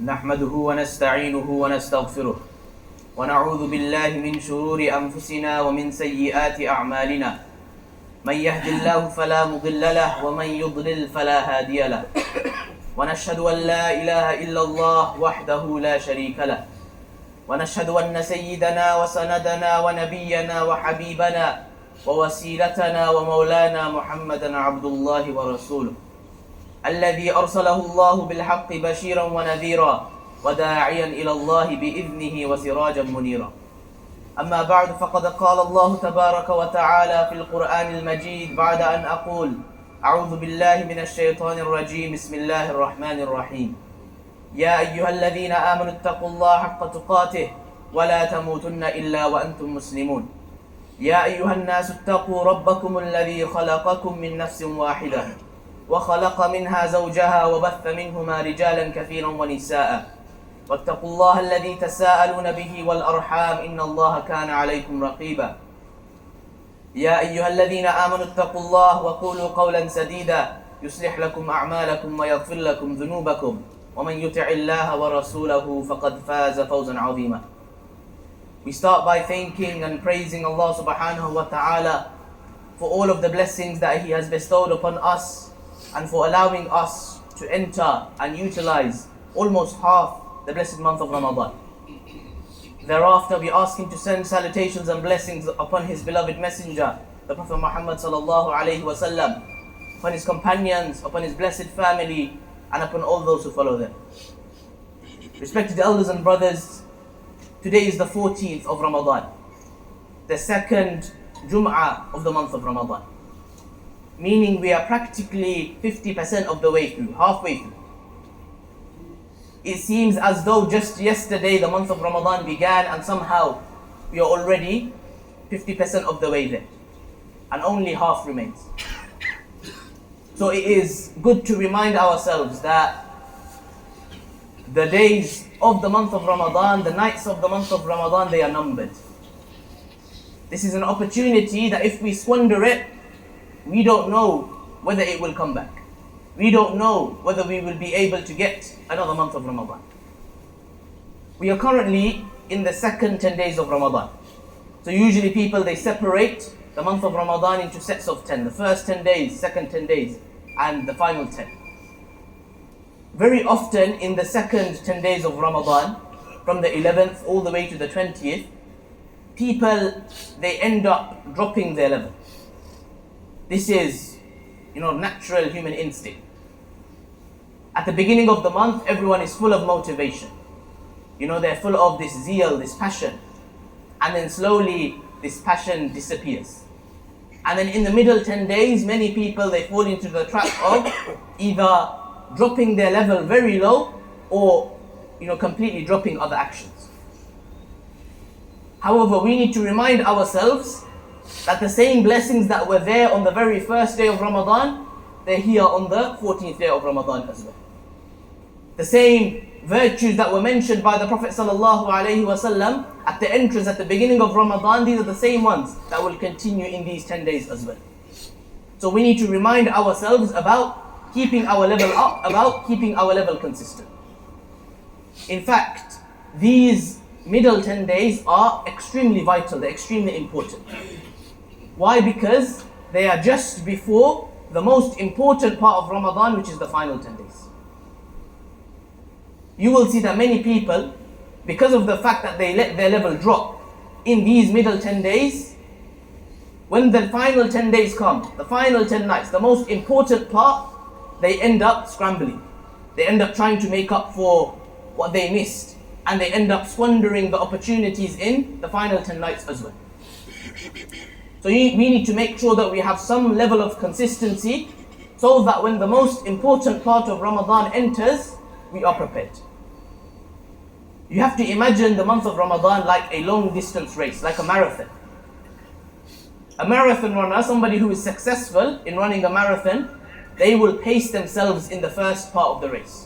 نحمده ونستعينه ونستغفره ونعوذ بالله من شرور أنفسنا ومن سيئات أعمالنا من يهد الله فلا مضل له ومن يضلل فلا هادي له ونشهد أن لا إله إلا الله وحده لا شريك له ونشهد أن سيدنا وسندنا ونبينا وحبيبنا ووسيلتنا ومولانا محمدا عبد الله ورسوله الذي أرسله الله بالحق بشيرا ونذيرا وداعيا إلى الله بإذنه وسراجا منيرا. أما بعد فقد قال الله تبارك وتعالى في القرآن المجيد بعد أن أقول أعوذ بالله من الشيطان الرجيم بسم الله الرحمن الرحيم يا أيها الذين آمنوا اتقوا الله حق تقاته ولا تموتن إلا وأنتم مسلمون يا أيها الناس اتقوا ربكم الذي خلقكم من نفس واحدة وخلق منها زوجها وبث منهما رجالا كثيرا ونساء واتقوا الله الذي تساءلون به والأرحام إن الله كان عليكم رقيبا يا أيها الذين آمنوا اتقوا الله وقولوا قولا سديدا يصلح لكم أعمالكم ويغفر لكم ذنوبكم ومن يطع الله ورسوله فقد فاز فوزا عظيما. We start by thanking and praising Allah subhanahu wa ta'ala for all of the blessings that He has bestowed upon us and for allowing us to enter and utilize almost half the blessed month of Ramadan. Thereafter we ask Him to send salutations and blessings upon His beloved messenger, the Prophet Muhammad sallallahu alayhi wa sallam, upon his companions, upon his blessed family, and upon all those who follow them. Respected elders and brothers, today is the 14th of Ramadan, the second Jumu'ah of the month of Ramadan. Meaning we are practically 50% of the way through, halfway through. It seems as though just yesterday the month of Ramadan began and somehow we are already 50% of the way there. And only half remains. So it is good to remind ourselves that the days of the month of Ramadan, the nights of the month of Ramadan, they are numbered. This is an opportunity that if we squander it, we don't know whether it will come back. We don't know whether we will be able to get another month of Ramadan. We are currently in the second 10 days of Ramadan. So usually people, they separate the month of Ramadan into sets of 10. The first 10 days, second 10 days, and the final 10. Very often in the second 10 days of Ramadan, from the 11th all the way to the 20th, people, they end up dropping their level. This is, natural human instinct. At the beginning of the month, everyone is full of motivation. They're full of this zeal, this passion. And then slowly, this passion disappears. And then in the middle 10 days, many people, they fall into the trap of either dropping their level very low or, completely dropping other actions. However, we need to remind ourselves that the same blessings that were there on the very first day of Ramadan, they're here on the 14th day of Ramadan as well. The same virtues that were mentioned by the Prophet sallallahu alaihi wasallam at the entrance, at the beginning of Ramadan, these are the same ones that will continue in these 10 days as well. So we need to remind ourselves about keeping our level up, about keeping our level consistent. In fact, these middle 10 days are extremely vital, they're extremely important. Why? Because they are just before the most important part of Ramadan, which is the final 10 days. You will see that many people, because of the fact that they let their level drop in these middle 10 days, when the final 10 days come, the final 10 nights, the most important part, they end up scrambling. They end up trying to make up for what they missed. And they end up squandering the opportunities in the final 10 nights as well. So we need to make sure that we have some level of consistency so that when the most important part of Ramadan enters, we are prepared. You have to imagine the month of Ramadan like a long distance race, like a marathon. A marathon runner, somebody who is successful in running a marathon, they will pace themselves in the first part of the race.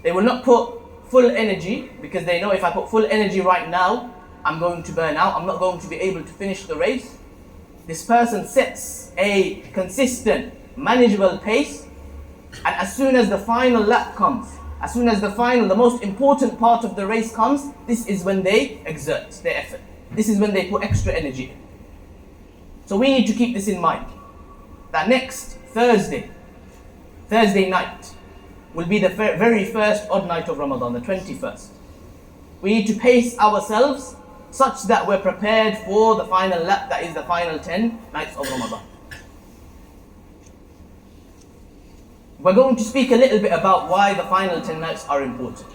They will not put full energy because they know if I put full energy right now, I'm going to burn out, I'm not going to be able to finish the race. This person sets a consistent, manageable pace, and as soon as the final lap comes, As soon as the final, the most important part of the race comes, this is when they exert their effort. This is when they put extra energy in. So we need to keep this in mind. That next Thursday night, will be the very first odd night of Ramadan, the 21st. We need to pace ourselves such that we're prepared for the final lap, that is the final 10 nights of Ramadan. We're going to speak a little bit about why the final 10 nights are important.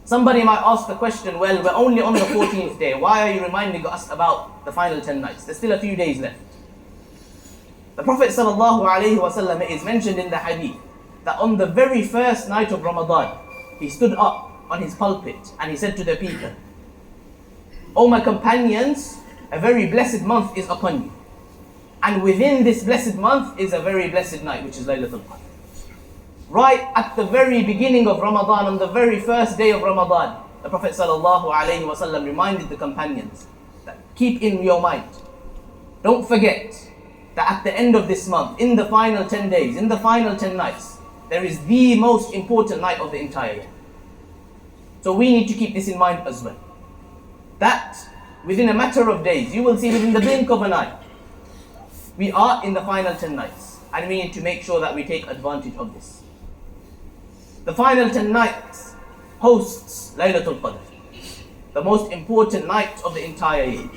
Somebody might ask the question, well, we're only on the 14th day. Why are you reminding us about the final 10 nights? There's still a few days left. The Prophet ﷺ is mentioned in the hadith that on the very first night of Ramadan, he stood up on his pulpit and he said to the people, "O my companions, a very blessed month is upon you. And within this blessed month is a very blessed night, which is Laylatul Qadr." Right at the very beginning of Ramadan, on the very first day of Ramadan, the Prophet ﷺ reminded the companions that keep in your mind, don't forget that at the end of this month, in the final 10 days, in the final 10 nights, there is the most important night of the entire year. So we need to keep this in mind as well. That within a matter of days, you will see within the blink of an eye, we are in the final 10 nights, and we need to make sure that we take advantage of this. The final 10 nights hosts Laylatul Qadr, the most important night of the entire year.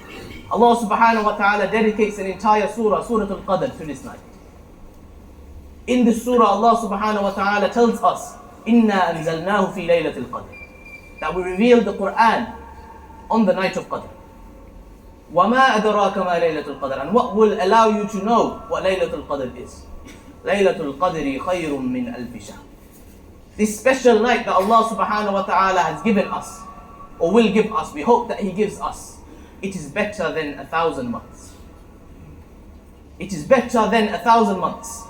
Allah subhanahu wa ta'ala dedicates an entire surah, Suratul Qadr, to this night. In this surah, Allah subhanahu wa ta'ala tells us, "Inna anzalnahu fi Laylatul Qadr," that we revealed the Quran on the night of Qadr. وَمَا أَدْرَاكَ مَا لَيْلَةُ الْقَدْرِ, and what will allow you to know what Laylatul Qadr is? Laylatul Qadri khayrun min alfi shahr. This special night that Allah subhanahu wa ta'ala has given us, or will give us, we hope that He gives us, it is better than 1,000 months. It is better than 1,000 months.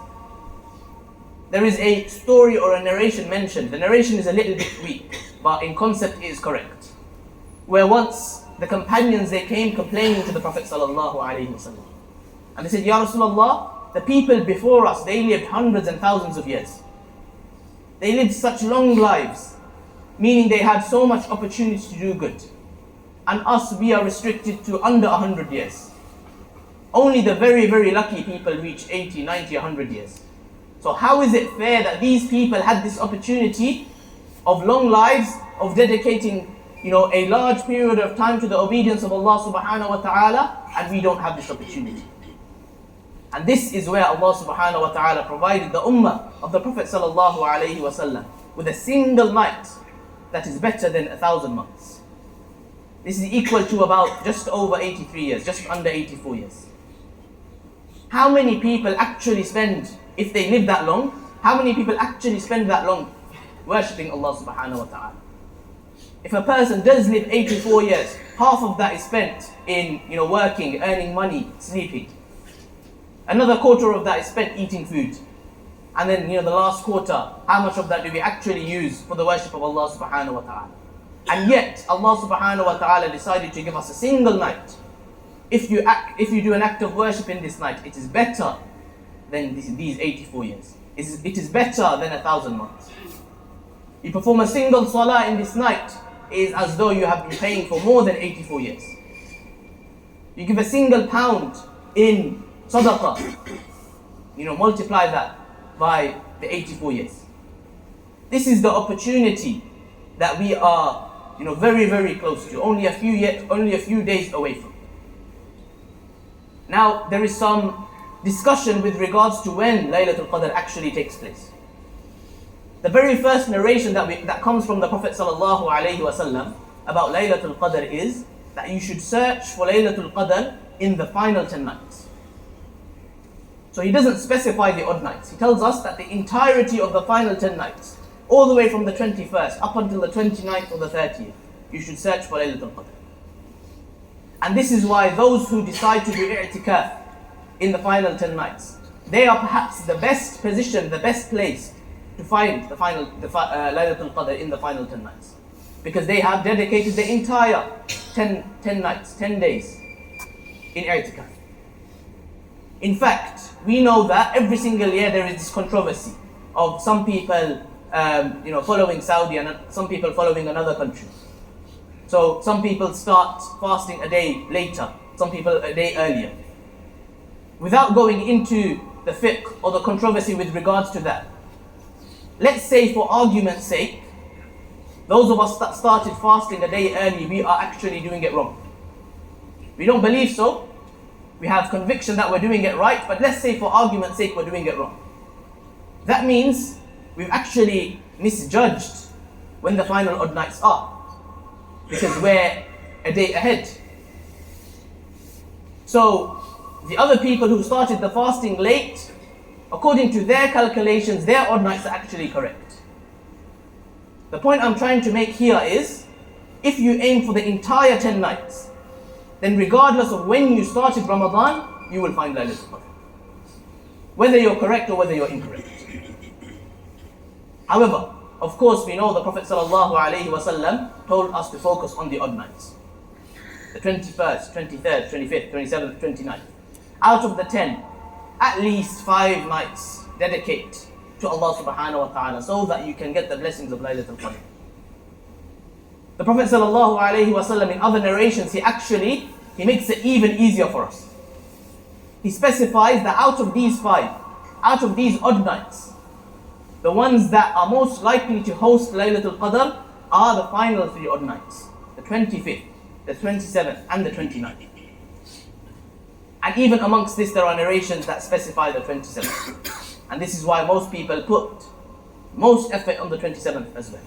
There is a story or a narration mentioned. The narration is a little bit weak, but in concept it is correct. Where once the companions, they came complaining to the Prophet sallallahu alaihi wasallam, and they said, "Ya Rasulullah, the people before us, they lived hundreds and thousands of years. They lived such long lives, meaning they had so much opportunity to do good. And us, we are restricted to under 100 years. Only the very, very lucky people reach 80, 90, 100 years. So how is it fair that these people had this opportunity of long lives, of dedicating, a large period of time to the obedience of Allah subhanahu wa ta'ala, and we don't have this opportunity?" And this is where Allah subhanahu wa ta'ala provided the ummah of the Prophet sallallahu alayhi wasallam with a single night that is better than 1,000 months. This is equal to about just over 83 years, just under 84 years. How many people actually spend, if they live that long, how many people actually spend that long worshipping Allah subhanahu wa ta'ala? If a person does live 84 years, half of that is spent in working, earning money, sleeping. Another quarter of that is spent eating food. And then the last quarter, how much of that do we actually use for the worship of Allah subhanahu wa ta'ala? And yet Allah subhanahu wa ta'ala decided to give us a single night. If you do an act of worship in this night, it is better than these 84 years. It is better than 1,000 months. You perform a single salah in this night, it is as though you have been paying for more than 84 years. You give a single pound in sadaqah, multiply that by the 84 years. This is the opportunity that we are, very, very close to, only a few days away from. Now, there is some discussion with regards to when Laylatul Qadr actually takes place. The very first narration that comes from the Prophet sallallahu alaihi wasallam about Laylatul Qadr is that you should search for Laylatul Qadr in the final 10 nights. So he doesn't specify the odd nights. He tells us that the entirety of the final 10 nights, all the way from the 21st up until the 29th or the 30th, you should search for Laylatul Qadr. And this is why those who decide to do i'tikaf in the final 10 nights, they are perhaps the best positioned, the best placed to find the Laylatul Qadr in the final 10 nights. Because they have dedicated the entire 10 nights, 10 days in i'tikaf. In fact, we know that every single year there is this controversy of some people following Saudi and some people following another country. So some people start fasting a day later, some people a day earlier. Without going into the fiqh or the controversy with regards to that, let's say for argument's sake, those of us that started fasting a day early, we are actually doing it wrong. We don't believe so. We have conviction that we're doing it right, but let's say for argument's sake we're doing it wrong. That means we've actually misjudged when the final odd nights are, because we're a day ahead. So the other people who started the fasting late, according to their calculations, their odd nights are actually correct. The point I'm trying to make here is, if you aim for the entire 10 nights, then regardless of when you started Ramadan, you will find Laylatul Qadr, whether you're correct or whether you're incorrect. However, of course, we know the Prophet ﷺ told us to focus on the odd nights. The 21st, 23rd, 25th, 27th, 29th. Out of the 10, at least 5 nights dedicate to Allah subhanahu wa ta'ala so that you can get the blessings of Laylatul Qadr. The Prophet ﷺ in other narrations, he makes it even easier for us. He specifies that out of these 5, out of these odd nights, the ones that are most likely to host Laylatul Qadr are the final 3 odd nights. The 25th, the 27th and the 29th. And even amongst this there are narrations that specify the 27th. And this is why most people put most effort on the 27th as well.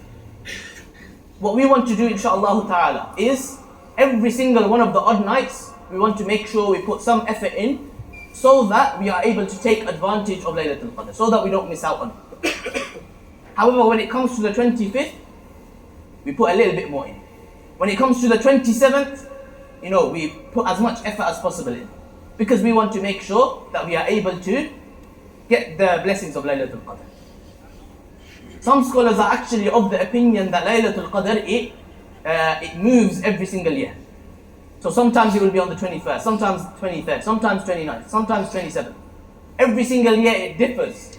What we want to do inshaAllah ta'ala is every single one of the odd nights, we want to make sure we put some effort in so that we are able to take advantage of Laylatul Qadr, so that we don't miss out on it. However, when it comes to the 25th, we put a little bit more in. When it comes to the 27th, we put as much effort as possible in, because we want to make sure that we are able to get the blessings of Laylatul Qadr. Some scholars are actually of the opinion that Laylatul Qadr, it moves every single year. So sometimes it will be on the 21st, sometimes 23rd, sometimes 29th, sometimes 27th. Every single year it differs.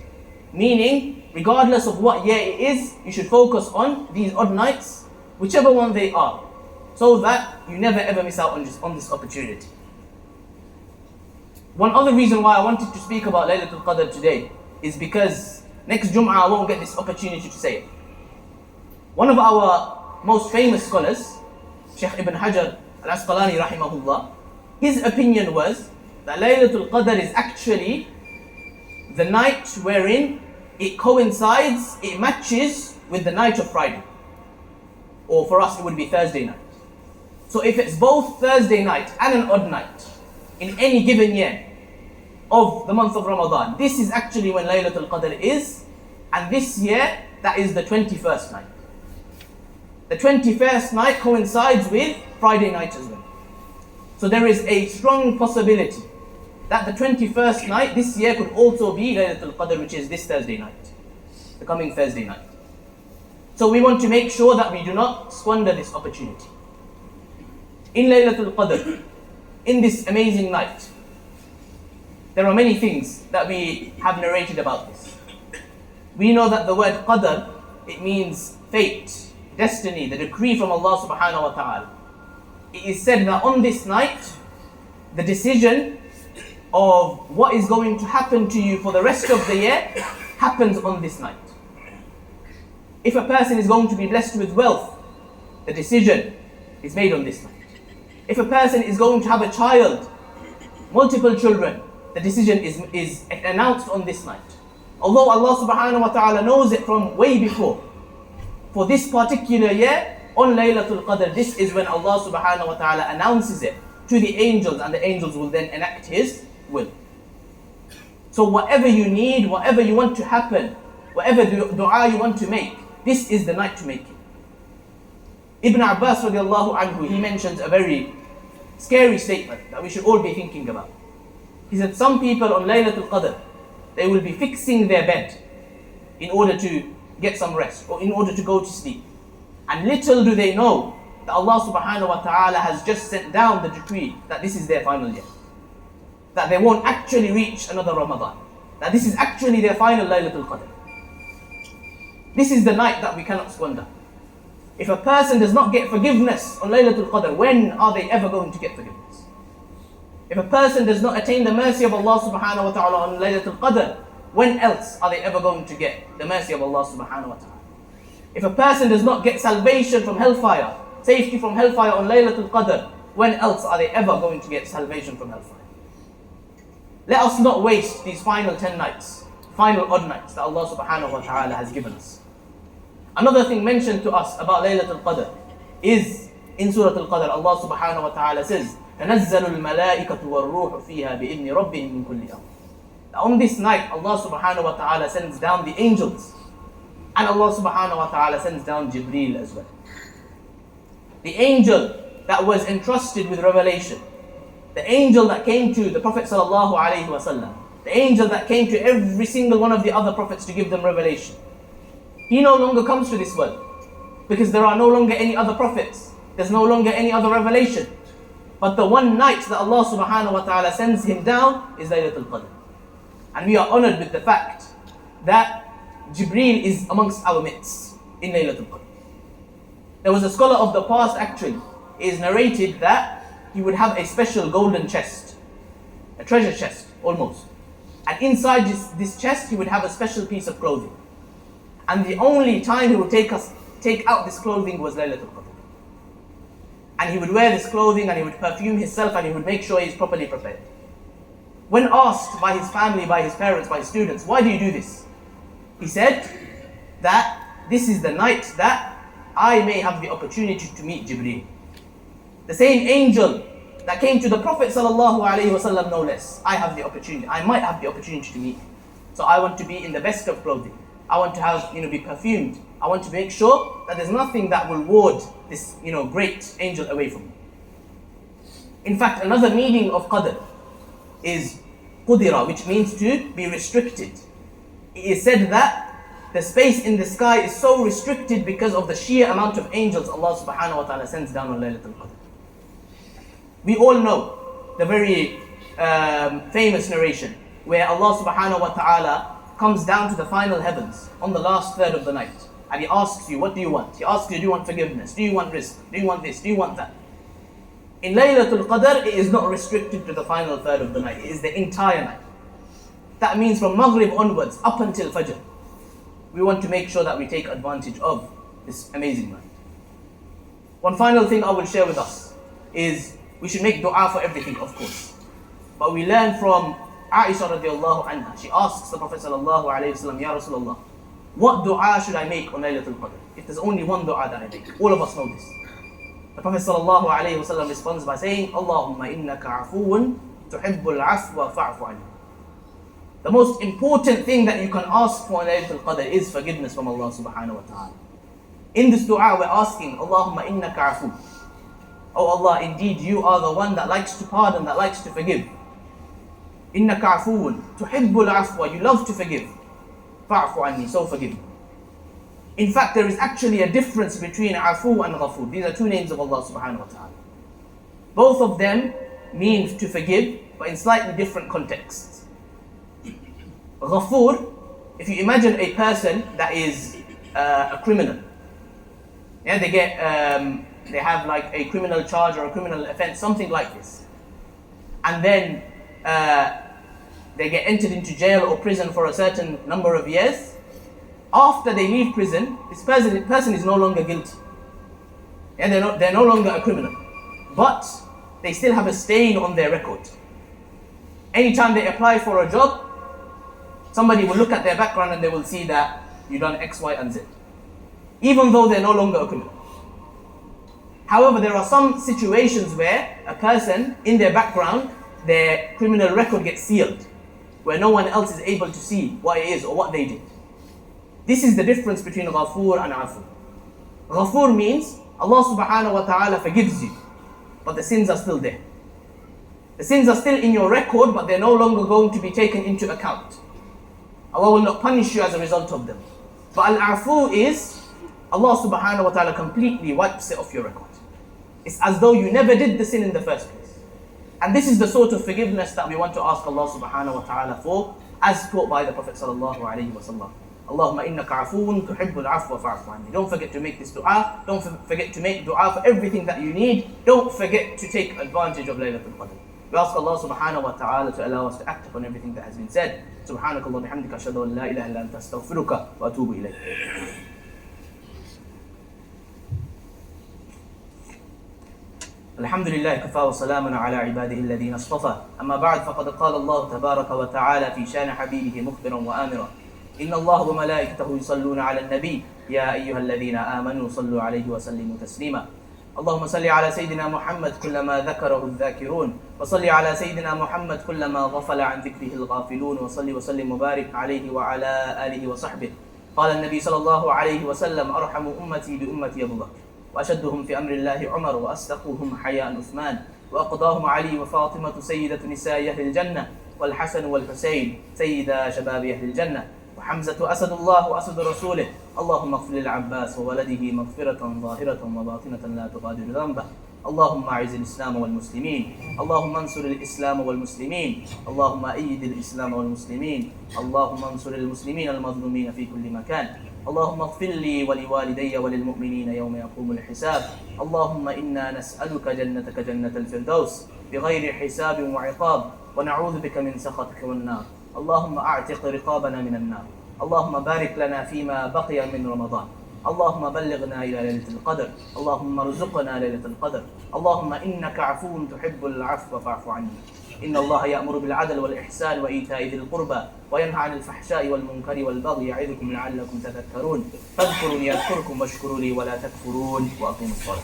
Meaning, regardless of what year it is, you should focus on these odd nights, whichever one they are, so that you never ever miss out on this opportunity. One other reason why I wanted to speak about Laylatul Qadr today is because next Jumu'ah I won't get this opportunity to say it. One of our most famous scholars, Sheikh Ibn Hajar al-Asqalani rahimahullah, his opinion was that Laylatul Qadr is actually the night wherein it coincides, it matches with the night of Friday. Or for us it would be Thursday night. So if it's both Thursday night and an odd night in any given year of the month of Ramadan, this is actually when Laylatul Qadr is, and this year that is the 21st night. The 21st night coincides with Friday night as well. So there is a strong possibility that the 21st night this year could also be Laylatul Qadr, which is this Thursday night, the coming Thursday night. So we want to make sure that we do not squander this opportunity. In Laylatul Qadr, in this amazing night, there are many things that we have narrated about this. We know that the word Qadr, it means fate, destiny, the decree from Allah subhanahu wa ta'ala. It is said that on this night, the decision of what is going to happen to you for the rest of the year happens on this night. If a person is going to be blessed with wealth, the decision is made on this night. If a person is going to have a child, multiple children, the decision is announced on this night. Although Allah subhanahu wa ta'ala knows it from way before, for this particular year, on Laylatul Qadr, this is when Allah subhanahu wa ta'ala announces it to the angels, and the angels will then enact His will. So whatever you need, whatever you want to happen, whatever dua you want to make, this is the night to make it. Ibn Abbas radiallahu anhu, he mentions a very scary statement that we should all be thinking about. He said some people on Laylatul Qadr, they will be fixing their bed in order to get some rest or in order to go to sleep. And little do they know that Allah subhanahu wa ta'ala has just sent down the decree that this is their final year. That they won't actually reach another Ramadan. That this is actually their final Laylatul Qadr. This is the night that we cannot squander. If a person does not get forgiveness on Laylatul Qadr, when are they ever going to get forgiveness? If a person does not attain the mercy of Allah subhanahu wa ta'ala on Laylatul Qadr, when else are they ever going to get the mercy of Allah subhanahu wa ta'ala? If a person does not get salvation from hellfire, safety from hellfire on Laylatul Qadr, when else are they ever going to get salvation from hellfire? Let us not waste these final 10 nights, final odd nights that Allah subhanahu wa ta'ala has given us. Another thing mentioned to us about Laylatul Qadr is in Surah Al-Qadr, Allah subhanahu wa ta'ala says, تَنَزَّلُ الْمَلَائِكَةُ وَالرُّوحُ فِيهَا بِإِذْنِ رَبِّهِمْ مِنْ كُلِّ أَمْرٍ. On this night, Allah subhanahu wa ta'ala sends down the angels, and Allah subhanahu wa ta'ala sends down Jibreel as well. The angel that was entrusted with revelation, the angel that came to the Prophet sallallahu alaihi wasallam, the angel that came to every single one of the other prophets to give them revelation, he no longer comes to this world because there are no longer any other prophets, there's no longer any other revelation. But the one night that Allah subhanahu wa ta'ala sends him down is Laylatul Qadr. And we are honored with the fact that Jibreel is amongst our midst in Laylatul Qadr. There was a scholar of the past actually, it is narrated that he would have a special golden chest, a treasure chest almost. And inside this chest he would have a special piece of clothing. And the only time he would take out this clothing was Laylatul Qadr. And he would wear this clothing and he would perfume himself and he would make sure he's properly prepared. When asked by his family, by his parents, by his students, why do you do this? He said that this is the night that I may have the opportunity to meet Jibreel. The same angel that came to the Prophet sallallahu alaihi wasallam, no less. I might have the opportunity to meet him. So I want to be in the best of clothing. I want to have, be perfumed. I want to make sure that there's nothing that will ward this, great angel away from me. In fact, another meaning of Qadr is Qudira, which means to be restricted. It is said that the space in the sky is so restricted because of the sheer amount of angels Allah subhanahu wa ta'ala sends down on Laylatul Qadr. We all know the very famous narration where Allah subhanahu wa ta'ala comes down to the final heavens on the last third of the night and he asks you, what do you want? He asks you, do you want forgiveness? Do you want rizq? Do you want this? Do you want that? In Laylatul Qadr, it is not restricted to the final third of the night. It is the entire night. That means from Maghrib onwards, up until Fajr. We want to make sure that we take advantage of this amazing night. One final thing I will share with us is we should make dua for everything, of course. But we learn from Aisha radiallahu anha. She asks the Prophet sallallahu alayhi wasallam, Ya Rasulullah, what dua should I make on Laylatul Qadr? If there's only one dua that I make. All of us know this. The Prophet sallallahu alayhi wasallam responds by saying, Allahumma innaka afuun tuhibbul afwa fa'fu anni. The most important thing that you can ask for on Laylatul Qadr is forgiveness from Allah subhanahu wa ta'ala. In this dua we're asking, Allahumma innaka afu. Oh Allah, indeed you are the one that likes to pardon, that likes to forgive. Innaka afuun tuhibbul afwa. You love to forgive. Fa'fu anni, so forgive me. In fact, there is actually a difference between afu and ghafur. These are two names of Allah subhanahu wa ta'ala. Both of them mean to forgive, but in slightly different contexts. Ghafur, if you imagine a person that is a criminal, they have like a criminal charge or a criminal offense, something like this, and then they get entered into jail or prison for a certain number of years. After they leave prison, this person is no longer guilty. They're no longer a criminal, but they still have a stain on their record. Anytime they apply for a job, somebody will look at their background and they will see that you've done X, Y, and Z, even though they're no longer a criminal. However, there are some situations where a person, in their background, their criminal record gets sealed, where no one else is able to see what it is or what they did. This is the difference between Ghafur and Afu. Ghafur means Allah subhanahu wa ta'ala forgives you, but the sins are still there. The sins are still in your record, but they're no longer going to be taken into account. Allah will not punish you as a result of them. But Al-Afu is Allah subhanahu wa ta'ala completely wipes it off your record. It's as though you never did the sin in the first place. And this is the sort of forgiveness that we want to ask Allah subhanahu wa ta'ala for, as taught by the Prophet sallallahu alaihi wasallam. Allahumma innaka afoon tuhibbul afwa fa'fu anni. Don't forget to make this dua. Don't forget to make dua for everything that you need. Don't forget to take advantage of Laylatul Qadr. We ask Allah subhanahu wa ta'ala to allow us to act upon everything that has been said. Subhanakallah bihamdika ashhadu an la ilaha illa anta astaghfiruka wa atubu ilayk. الحمد لله كفى وسلام على عباده الذين اصطفى أما بعد فقد قال الله تبارك وتعالى في شان حبيبه مخبرا وآمرا إن الله وملائكته يصلون على النبي يا أيها الذين آمنوا صلوا عليه وسلموا تسليما اللهم صل على سيدنا محمد كلما ذكره الذاكرون وصل على سيدنا محمد كلما غفل عن ذكره الغافلون وصل وسلم وبارك عليه وعلى آله وصحبه قال النبي صلى الله عليه وسلم أرحم أمتي بأمتي أبو بكر وأشدهم في أمر الله عمر وأصدقهم حياء عثمان وأقضاهم علي وفاطمة سيدة نساء أهل الجنة والحسن والحسين سيدا شباب أهل الجنة وحمزة أسد الله وأسد رسوله اللهم اغفر للعباس وولده مغفرة ظاهرة وباطنة لا تغادر ذنبه اللهم أعز الإسلام والمسلمين اللهم انصر الإسلام والمسلمين اللهم أيد الإسلام والمسلمين اللهم انصر المسلمين المظلومين في كل مكان اللهم اغفر لي ولوالدي وللمؤمنين يوم يقوم الحساب اللهم إنا نسألك جنتك جنة الفردوس بغير حساب وعقاب ونعوذ بك من سخطك والنار اللهم أعتق رقابنا من النار اللهم بارك لنا فيما بقي من رمضان اللهم بلغنا إلى ليلة القدر اللهم ارزقنا ليلة القدر اللهم إنك عفو تحب العفو فاعف عني إن الله يأمر بالعدل والإحسان وإيتاء ذي القربى وينهى عن الفحشاء والمنكر والبغي يعظكم لعلكم تذكرون فاذكروني أذكركم واشكروا لي ولا تكفرون وأقيموا الصلاة